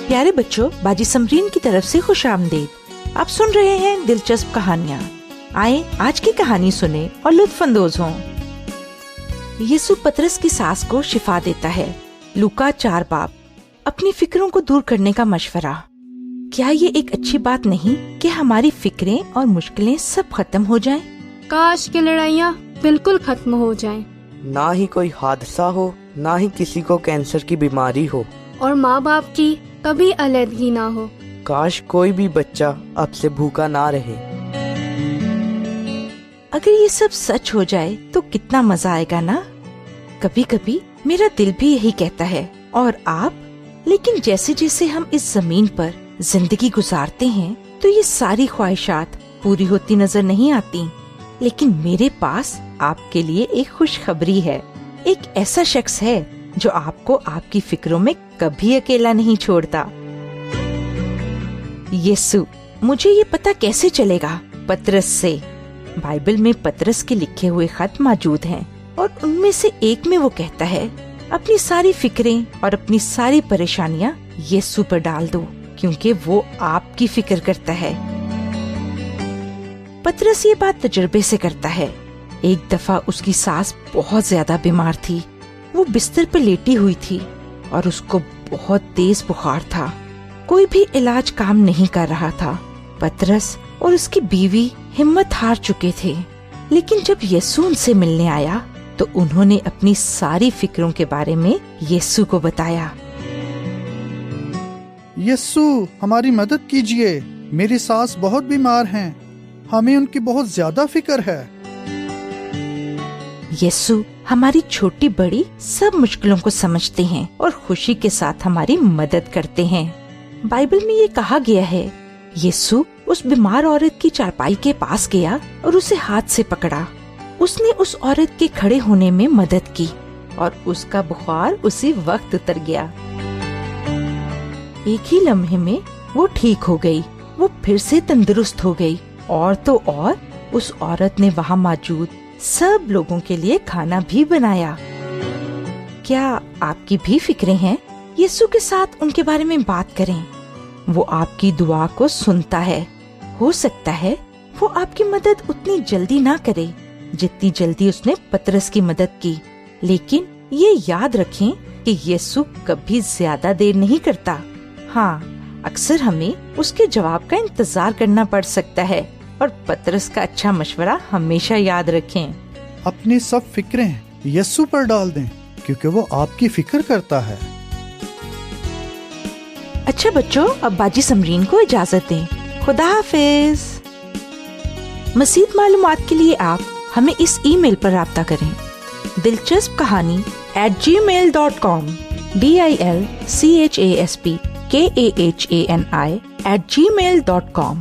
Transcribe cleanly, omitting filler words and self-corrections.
پیارے بچوں، باجی سمرین کی طرف سے خوش آمدید۔ آپ سن رہے ہیں دلچسپ کہانیاں۔ آئیں آج کی کہانی سنیں اور لطف اندوز ہوں۔ یسوع پطرس کی سانس کو شفا دیتا ہے۔ لوکا 4 باب۔ اپنی فکروں کو دور کرنے کا مشورہ۔ کیا یہ ایک اچھی بات نہیں کہ ہماری فکریں اور مشکلیں سب ختم ہو جائیں؟ کاش کہ لڑائیاں بالکل ختم ہو جائیں، نہ ہی کوئی حادثہ ہو، نہ ہی کسی کو کینسر کی بیماری ہو، اور ماں باپ کی کبھی علیحدگی نہ ہو۔ کاش کوئی بھی بچہ اب سے بھوکا نہ رہے۔ اگر یہ سب سچ ہو جائے تو کتنا مزہ آئے گا نا؟ کبھی کبھی میرا دل بھی یہی کہتا ہے، اور آپ؟ لیکن جیسے جیسے ہم اس زمین پر زندگی گزارتے ہیں تو یہ ساری خواہشات پوری ہوتی نظر نہیں آتی۔ لیکن میرے پاس آپ کے لیے ایک خوشخبری ہے۔ ایک ایسا شخص ہے جو آپ کو آپ کی فکروں میں کبھی اکیلا نہیں چھوڑتا۔ یسوع۔ مجھے یہ پتہ کیسے چلے گا؟ پطرس سے۔ بائبل میں پطرس کے لکھے ہوئے خط موجود ہیں، اور ان میں سے ایک میں وہ کہتا ہے، اپنی ساری فکریں اور اپنی ساری پریشانیاں یسوع پر ڈال دو، کیونکہ وہ آپ کی فکر کرتا ہے۔ پطرس یہ بات تجربے سے کرتا ہے۔ ایک دفعہ اس کی ساس بہت زیادہ بیمار تھی۔ وہ بستر پر لیٹی ہوئی تھی اور اس کو بہت تیز بخار تھا۔ کوئی بھی علاج کام نہیں کر رہا تھا۔ پطرس اور اس کی بیوی ہمت ہار چکے تھے، لیکن جب یسوع ان سے ملنے آیا تو انہوں نے اپنی ساری فکروں کے بارے میں یسوع کو بتایا۔ یسوع، ہماری مدد کیجیے، میری ساس بہت بیمار ہیں، ہمیں ان کی بہت زیادہ فکر ہے۔ یسوع ہماری چھوٹی بڑی سب مشکلوں کو سمجھتے ہیں اور خوشی کے ساتھ ہماری مدد کرتے ہیں۔ بائبل میں یہ کہا گیا ہے، یسوع اس بیمار عورت کی چارپائی کے پاس گیا اور اسے ہاتھ سے پکڑا۔ اس نے اس عورت کے کھڑے ہونے میں مدد کی اور اس کا بخار اسی وقت اتر گیا۔ ایک ہی لمحے میں وہ ٹھیک ہو گئی، وہ پھر سے تندرست ہو گئی، اور تو اور اس عورت نے وہاں موجود سب لوگوں کے لیے کھانا بھی بنایا۔ کیا آپ کی بھی فکریں ہیں؟ یسوع کے ساتھ ان کے بارے میں بات کریں۔ وہ آپ کی دعا کو سنتا ہے۔ ہو سکتا ہے وہ آپ کی مدد اتنی جلدی نہ کرے جتنی جلدی اس نے پطرس کی مدد کی، لیکن یہ یاد رکھیں کہ یسوع کبھی زیادہ دیر نہیں کرتا۔ ہاں، اکثر ہمیں اس کے جواب کا انتظار کرنا پڑ سکتا ہے، اور پطرس کا اچھا مشورہ ہمیشہ یاد رکھیں۔ اپنی سب فکریں یسوع پر ڈال دیں، کیونکہ وہ آپ کی فکر کرتا ہے۔ اچھا بچوں، اب باجی سمرین کو اجازت دیں۔ خدا حافظ۔ مزید معلومات کے لیے آپ ہمیں اس ای میل پر رابطہ کریں، دلچسپ کہانی @gmail.com DILCHASP KAHANI @gmail.com۔